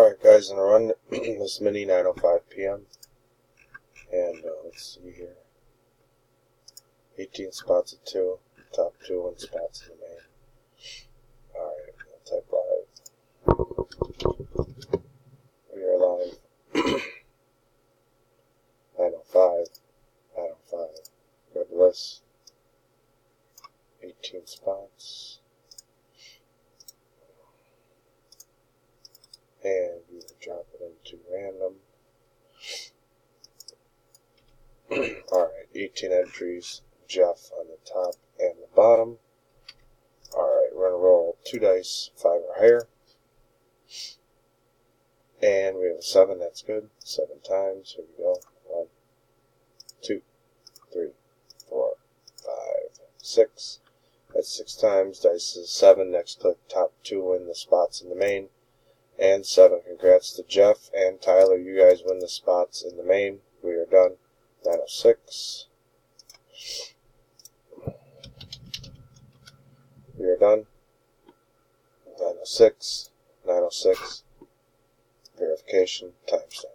Alright guys, I'm going to run this mini 9:05 p.m. and let's see here. 18 spots at 2, top 2 and spots in the main. Alright, I'll type live. We are live. 9:05. 9:05. Grab this. 18 spots. And we will drop it into random. Alright, 18 entries. Jeff on the top and the bottom. Alright, we're going to roll 2 dice, 5 or higher. And we have a 7, that's good. 7 times. Here we go. 1, 2, 3, 4, 5, 6. That's 6 times. Dice is 7. Next click top 2 win the spots in the main. And 7. Congrats to Jeff and Tyler. You guys win the spots in the main. We are done. 9:06. We are done. 9:06. 9:06. Verification. Timestamp.